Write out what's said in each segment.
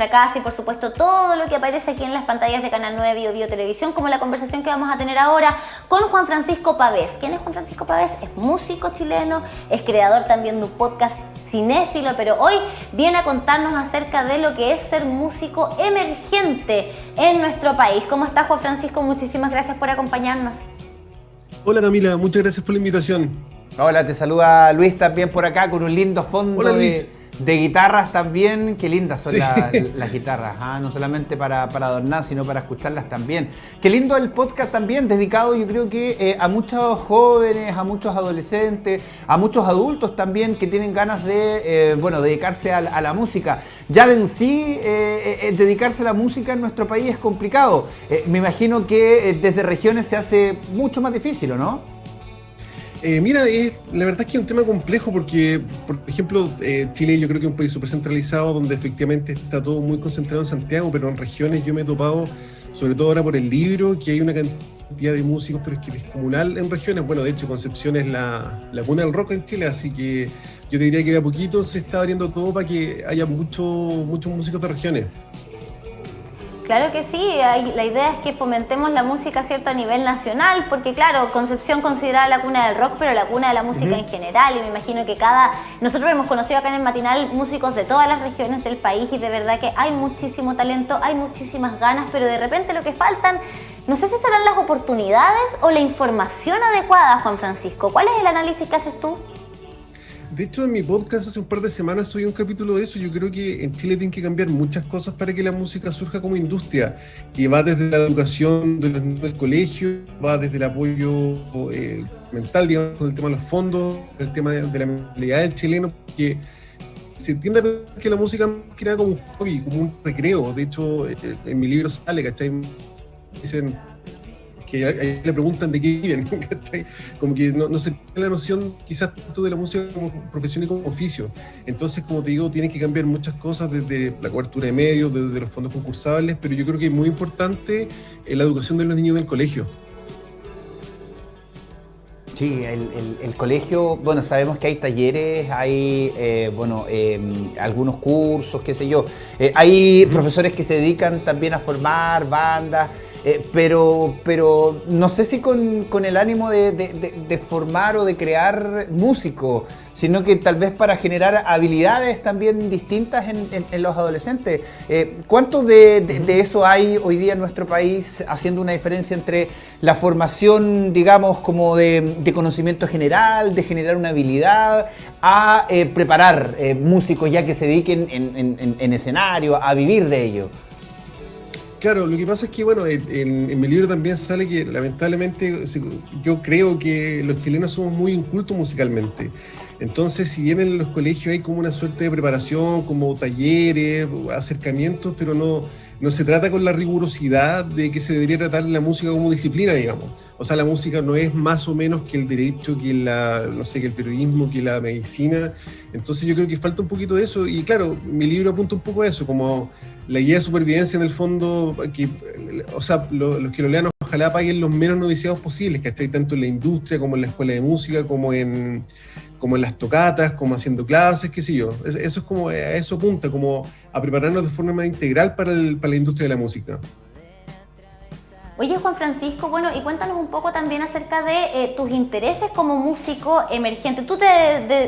nuestra casa y por supuesto todo lo que aparece aquí en las pantallas de Canal 9 Bio Bio Televisión, como la conversación que vamos a tener ahora con Juan Francisco Pavés. ¿Quién es Juan Francisco Pavés? Es músico chileno, es creador también de un podcast cinéfilo, pero hoy viene a contarnos acerca de lo que es ser músico emergente en nuestro país. ¿Cómo estás, Juan Francisco? Muchísimas gracias por acompañarnos. Hola Camila, muchas gracias por la invitación. Hola, te saluda Luis también por acá con un lindo fondo. Hola, Luis. De guitarras también. Qué lindas son sí. las guitarras, no solamente para adornar, sino para escucharlas también. Qué lindo el podcast también, dedicado yo creo que a muchos jóvenes, a muchos adolescentes, a muchos adultos también que tienen ganas de dedicarse a la música. Ya de en sí, dedicarse a la música en nuestro país es complicado. Me imagino que desde regiones se hace mucho más difícil, ¿o no? Mira, la verdad es que es un tema complejo porque, por ejemplo, Chile yo creo que es un país súper centralizado donde efectivamente está todo muy concentrado en Santiago, pero en regiones yo me he topado, sobre todo ahora por el libro, que hay una cantidad de músicos, pero es que es descomunal en regiones. Bueno, de hecho Concepción es la cuna del rock en Chile, así que yo te diría que de a poquito se está abriendo todo para que haya muchos músicos de regiones. Claro que sí, la idea es que fomentemos la música, ¿cierto?, a nivel nacional, porque claro, Concepción considerada la cuna del rock, pero la cuna de la música en general, y me imagino que nosotros hemos conocido acá en el Matinal músicos de todas las regiones del país y de verdad que hay muchísimo talento, hay muchísimas ganas, pero de repente lo que faltan, no sé si serán las oportunidades o la información adecuada, Juan Francisco. ¿Cuál es el análisis que haces tú? De hecho, en mi podcast hace un par de semanas subí un capítulo de eso. Yo creo que en Chile tienen que cambiar muchas cosas para que la música surja como industria. Y va desde la educación de los niños del colegio, va desde el apoyo mental, digamos, con el tema de los fondos, el tema de la mentalidad del chileno, que se entiende a pensar que la música más que nada como un hobby, como un recreo. De hecho, en mi libro sale, ¿cachai? Dicen que ahí le preguntan de qué viven, ¿cachai? Como que no se tiene la noción quizás tanto de la música como profesión y como oficio. Entonces, como te digo, tienen que cambiar muchas cosas desde la cobertura de medios, desde los fondos concursables, pero yo creo que es muy importante la educación de los niños del colegio. Sí, el colegio, bueno, sabemos que hay talleres, hay algunos cursos, qué sé yo. Hay profesores que se dedican también a formar bandas. Pero no sé si con el ánimo de formar o de crear músicos, sino que tal vez para generar habilidades también distintas en los adolescentes. ¿Cuánto de eso hay hoy día en nuestro país haciendo una diferencia entre la formación, digamos, como de conocimiento general, de generar una habilidad, a preparar músicos ya que se dediquen en escenario, a vivir de ello? Claro, lo que pasa es que, bueno, en mi libro también sale que lamentablemente yo creo que los chilenos somos muy incultos musicalmente. Entonces, si bien en los colegios hay como una suerte de preparación, como talleres, acercamientos, pero no se trata con la rigurosidad de que se debería tratar la música como disciplina, digamos. O sea, la música no es más o menos que el derecho, que que el periodismo, que la medicina. Entonces yo creo que falta un poquito de eso. Y claro, mi libro apunta un poco a eso, como la guía de supervivencia en el fondo, los que lo lean ojalá paguen los menos noviciados posibles, ¿cachai? Tanto en la industria como en la escuela de música, como en las tocatas, como haciendo clases, qué sé yo. Eso es como, a eso apunta, como a prepararnos de forma más integral para la industria de la música. Oye, Juan Francisco, bueno, y cuéntanos un poco también acerca de tus intereses como músico emergente. Tú te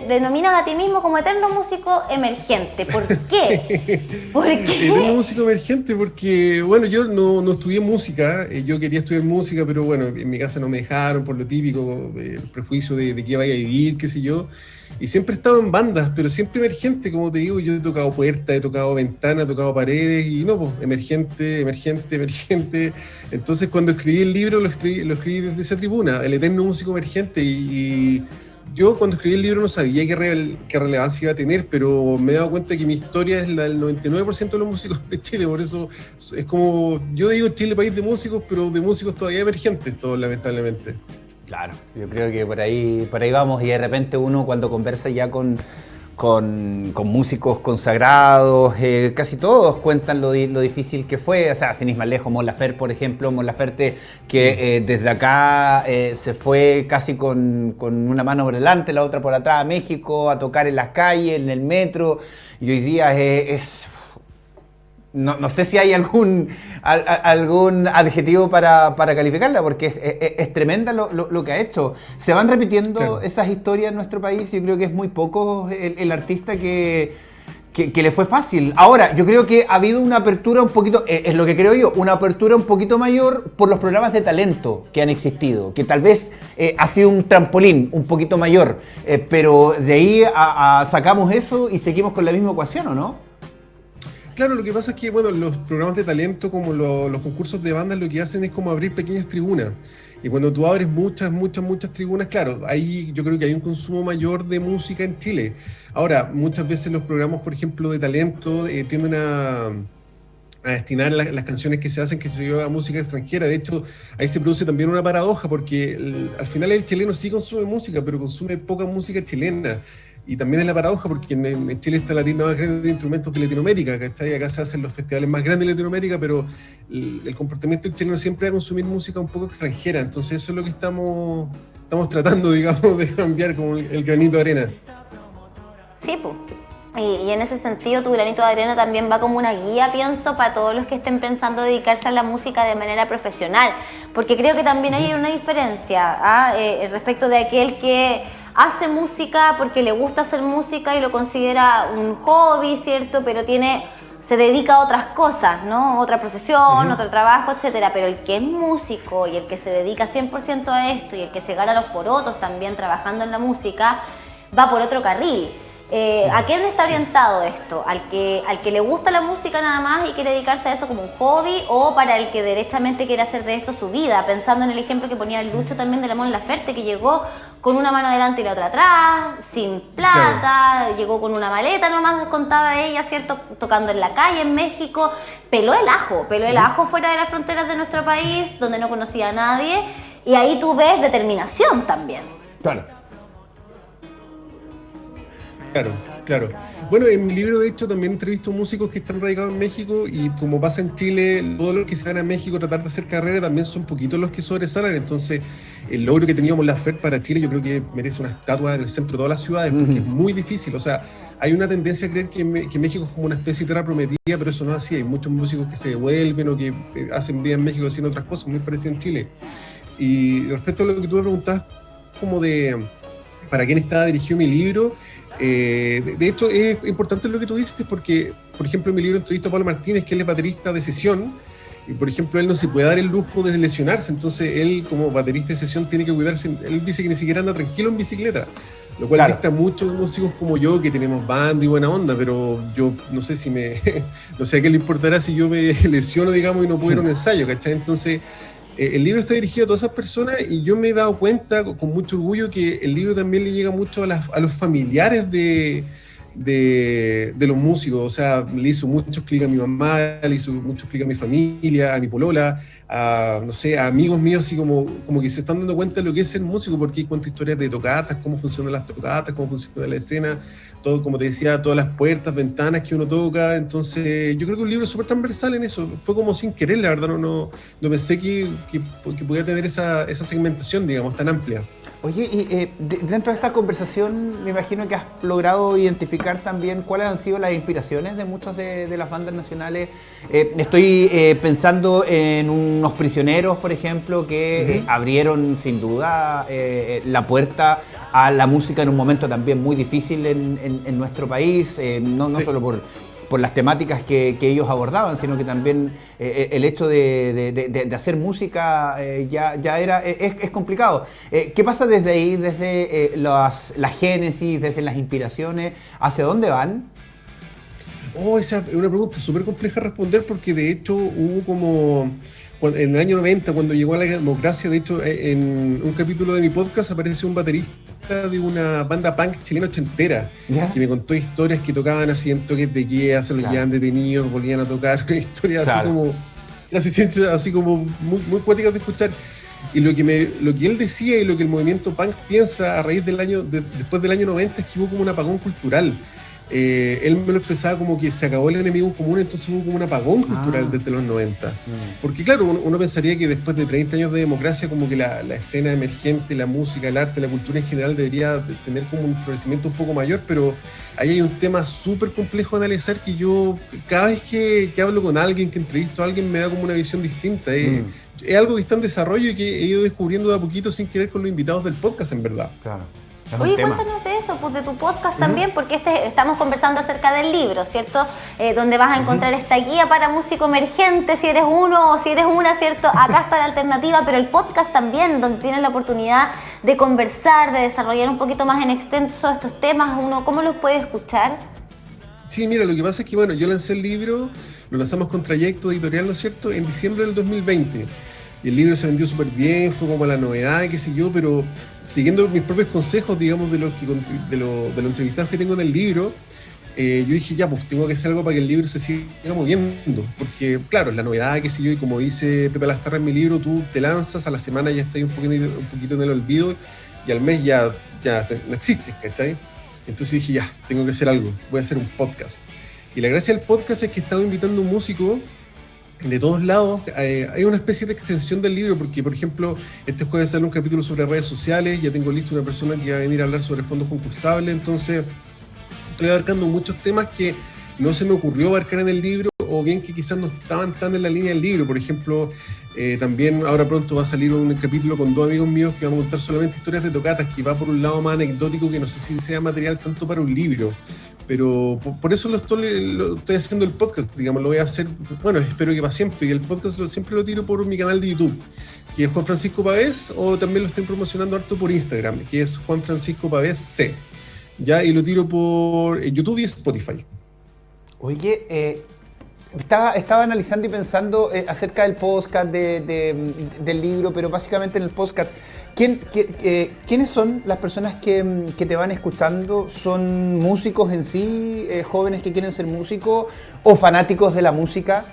denominas a ti mismo como eterno músico emergente. ¿Por qué? Sí. ¿Por qué? Eterno músico emergente porque, bueno, yo no estudié música. Yo quería estudiar música, pero bueno, en mi casa no me dejaron por lo típico, el prejuicio de que vaya a vivir, qué sé yo. Y siempre he estado en bandas, pero siempre emergente, como te digo. Yo he tocado puertas, he tocado ventanas, he tocado paredes y no, pues, emergente. Entonces, cuando escribí el libro, lo escribí desde esa tribuna, el eterno músico emergente. Y yo cuando escribí el libro no sabía qué relevancia iba a tener, pero me he dado cuenta que mi historia es la del 99% de los músicos de Chile. Por eso es como, yo digo Chile país de músicos, pero de músicos todavía emergentes, todos, lamentablemente. Claro, yo creo que por ahí vamos, y de repente uno cuando conversa ya con músicos consagrados, casi todos cuentan lo difícil que fue. O sea, sin ir más lejos, Mon Laferte, por ejemplo, Mon Laferte que desde acá se fue casi con una mano por delante, la otra por atrás a México, a tocar en las calles, en el metro, y hoy día es no sé si hay algún adjetivo para calificarla, porque es tremenda lo que ha hecho. Se van repitiendo esas historias en nuestro país. Yo creo que es muy poco el artista que le fue fácil. Ahora, yo creo que ha habido una apertura un poquito, es lo que creo yo, una apertura un poquito mayor por los programas de talento que han existido, que tal vez ha sido un trampolín un poquito mayor, pero de ahí sacamos eso y seguimos con la misma ecuación, ¿o no? Claro, lo que pasa es que, bueno, los programas de talento, como los concursos de bandas, lo que hacen es como abrir pequeñas tribunas. Y cuando tú abres muchas tribunas, claro, ahí yo creo que hay un consumo mayor de música en Chile. Ahora, muchas veces los programas, por ejemplo, de talento, tienden a destinar las canciones que se hacen, que se lleva a música extranjera. De hecho, ahí se produce también una paradoja, porque al final el chileno sí consume música, pero consume poca música chilena. Y también es la paradoja porque en Chile está la tienda más grande de instrumentos de Latinoamérica, ¿cachai? Acá se hacen los festivales más grandes de Latinoamérica, pero el comportamiento del chileno siempre es a consumir música un poco extranjera. Entonces eso es lo que estamos tratando, digamos, de cambiar con el granito de arena. Sí, pues. Y en ese sentido tu granito de arena también va como una guía, pienso, para todos los que estén pensando dedicarse a la música de manera profesional. Porque creo que también hay una diferencia respecto de aquel que hace música porque le gusta hacer música y lo considera un hobby, ¿cierto? Pero se dedica a otras cosas, ¿no? Otra profesión, otro trabajo, etcétera. Pero el que es músico y el que se dedica 100% a esto y el que se gana los porotos también trabajando en la música, va por otro carril. ¿A quién está orientado esto? ¿Al que le gusta la música nada más y quiere dedicarse a eso como un hobby, o para el que derechamente quiere hacer de esto su vida? Pensando en el ejemplo que ponía el Lucho también de la Mon Laferte, que llegó con una mano delante y la otra atrás, sin plata, llegó con una maleta nomás, contaba ella, ¿cierto? Tocando en la calle en México, peló el ajo fuera de las fronteras de nuestro país, donde no conocía a nadie, y ahí tú ves determinación también. Claro. Bueno, en mi libro, de hecho, también entrevisto músicos que están radicados en México, y como pasa en Chile, todos los que se van a México a tratar de hacer carrera también son poquitos los que sobresalen. Entonces, el logro que teníamos la FER para Chile, yo creo que merece una estatua en el centro de todas las ciudades, porque es muy difícil. O sea, hay una tendencia a creer que México es como una especie de tierra prometida, pero eso no es así. Hay muchos músicos que se devuelven o que hacen vida en México haciendo otras cosas muy parecidas en Chile. Y respecto a lo que tú me preguntabas, como de para quién estaba dirigido mi libro, de hecho es importante lo que tú dices, porque, por ejemplo, en mi libro entrevisto a Pablo Martínez, que él es baterista de sesión, y por ejemplo él no se puede dar el lujo de lesionarse, entonces él como baterista de sesión tiene que cuidarse. Él dice que ni siquiera anda tranquilo en bicicleta, lo cual dista mucho de músicos como yo, que tenemos banda y buena onda, pero yo no sé si no sé a qué le importará si yo me lesiono, digamos, y no puedo ir a un ensayo, ¿cachai? Entonces el libro está dirigido a todas esas personas, y yo me he dado cuenta con mucho orgullo que el libro también le llega mucho a los familiares de los músicos. O sea, le hizo muchos clic a mi mamá, le hizo muchos clic a mi familia, a mi polola, no sé, a amigos míos, así como que se están dando cuenta de lo que es ser músico, porque cuenta historias de tocatas, cómo funcionan las tocatas, cómo funciona la escena, todo, como te decía, todas las puertas, ventanas que uno toca. Entonces yo creo que un libro es súper transversal en eso. Fue como sin querer, la verdad, no pensé que podía tener esa segmentación, digamos, tan amplia. Oye, y dentro de esta conversación me imagino que has logrado identificar también cuáles han sido las inspiraciones de muchas de las bandas nacionales. Estoy pensando en unos Prisioneros, por ejemplo, que abrieron sin duda la puerta a la música en un momento también muy difícil en nuestro país, no solo por las temáticas que ellos abordaban, sino que también el hecho de hacer música ya es complicado. ¿Qué pasa desde ahí, desde la génesis, desde las inspiraciones? ¿Hacia dónde van? Esa es una pregunta súper compleja de responder, porque de hecho hubo como... En el año 90, cuando llegó a la democracia, de hecho, en un capítulo de mi podcast apareció un baterista de una banda punk chilena ochentera, que me contó historias que tocaban así en toques de guía, se los llevaban detenidos, volvían a tocar, historias así como muy cuáticas de escuchar. Y lo que él decía, y lo que el movimiento punk piensa a raíz después del año 90, es que hubo como un apagón cultural. él me lo expresaba como que se acabó el enemigo común, entonces hubo como un apagón cultural desde los 90. Porque claro, uno pensaría que después de 30 años de democracia, como que la escena emergente, la música, el arte, la cultura en general debería tener como un florecimiento un poco mayor, pero ahí hay un tema súper complejo de analizar que yo, cada vez que hablo con alguien, que entrevisto a alguien, me da como una visión distinta. Es algo que está en desarrollo y que he ido descubriendo de a poquito sin querer con los invitados del podcast, en verdad. Claro. Oye, cuéntanos de eso, pues de tu podcast también, porque estamos conversando acerca del libro, ¿cierto? Donde vas a encontrar esta guía para músico emergente, si eres uno o si eres una, ¿cierto? Acá está la alternativa, pero el podcast también, donde tienes la oportunidad de conversar, de desarrollar un poquito más en extenso estos temas. Uno, ¿cómo los puede escuchar? Sí, mira, lo que pasa es que, bueno, yo lancé el libro, lo lanzamos con Trayecto Editorial, ¿no es cierto?, en diciembre del 2020. Y el libro se vendió súper bien, fue como la novedad, qué sé yo, pero siguiendo mis propios consejos, digamos, de los entrevistados que tengo en el libro, yo dije, ya, pues tengo que hacer algo para que el libro se siga moviendo, porque, claro, es la novedad, qué sé yo, y como dice Pepe Lastarra en mi libro, tú te lanzas, a la semana ya estás un poquito en el olvido, y al mes ya no existes, ¿cachai? Entonces dije, ya, tengo que hacer algo, voy a hacer un podcast. Y la gracia del podcast es que he estado invitando a un músico de todos lados. Hay una especie de extensión del libro, porque, por ejemplo, este jueves sale un capítulo sobre redes sociales, ya tengo listo una persona que va a venir a hablar sobre fondos concursables, entonces estoy abarcando muchos temas que no se me ocurrió abarcar en el libro, o bien que quizás no estaban tan en la línea del libro. Por ejemplo, también ahora pronto va a salir un capítulo con dos amigos míos que van a contar solamente historias de tocatas, que va por un lado más anecdótico, que no sé si sea material tanto para un libro. Pero por eso lo estoy haciendo el podcast, digamos, lo voy a hacer, bueno, espero que para siempre, y el podcast siempre lo tiro por mi canal de YouTube, que es Juan Francisco Pavés, o también lo estoy promocionando harto por Instagram, que es Juan Francisco Pavés C, ya, y lo tiro por YouTube y Spotify. Oye, estaba analizando y pensando acerca del podcast, del libro, pero básicamente en el podcast, ¿quiénes son las personas que te van escuchando? ¿Son músicos en sí, jóvenes que quieren ser músicos o fanáticos de la música?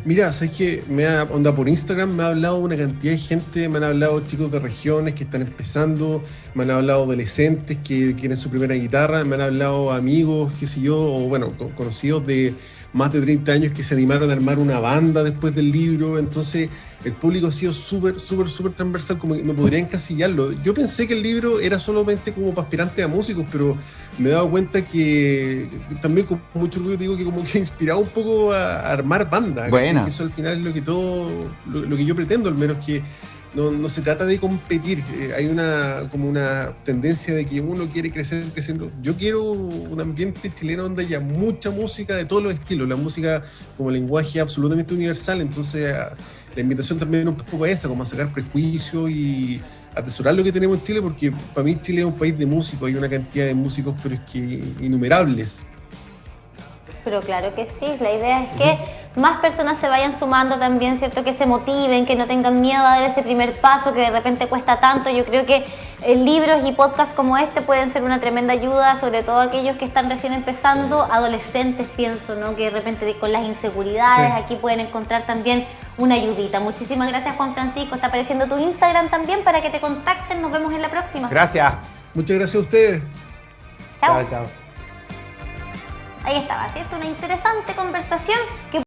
Mira, sabes que por Instagram me ha hablado una cantidad de gente, me han hablado chicos de regiones que están empezando, me han hablado adolescentes que quieren su primera guitarra, me han hablado amigos, qué sé yo, o bueno, conocidos de más de 30 años que se animaron a armar una banda después del libro. Entonces el público ha sido súper transversal, como que no podría encasillarlo. Yo pensé que el libro era solamente como para aspirantes a músicos, pero me he dado cuenta que también con mucho orgullo digo que como que ha inspirado un poco a armar bandas. Buena. Eso al final es lo que yo pretendo, al menos, que no se trata de competir. Hay como una tendencia de que uno quiere crecer creciendo. Yo quiero un ambiente chileno donde haya mucha música de todos los estilos, la música como lenguaje absolutamente universal. Entonces la invitación también un poco a esa, como a sacar prejuicios y atesorar lo que tenemos en Chile, porque para mí Chile es un país de músicos, hay una cantidad de músicos, pero es que innumerables. Pero claro que sí, la idea es que más personas se vayan sumando también, ¿cierto? Que se motiven, que no tengan miedo a dar ese primer paso que de repente cuesta tanto. Yo creo que libros y podcasts como este pueden ser una tremenda ayuda, sobre todo aquellos que están recién empezando, adolescentes, pienso, ¿no? Que de repente con las inseguridades aquí pueden encontrar también una ayudita. Muchísimas gracias, Juan Francisco. Está apareciendo tu Instagram también para que te contacten. Nos vemos en la próxima. Gracias. Muchas gracias a ustedes. Chao. Chao. Ahí estaba, ¿cierto? Una interesante conversación que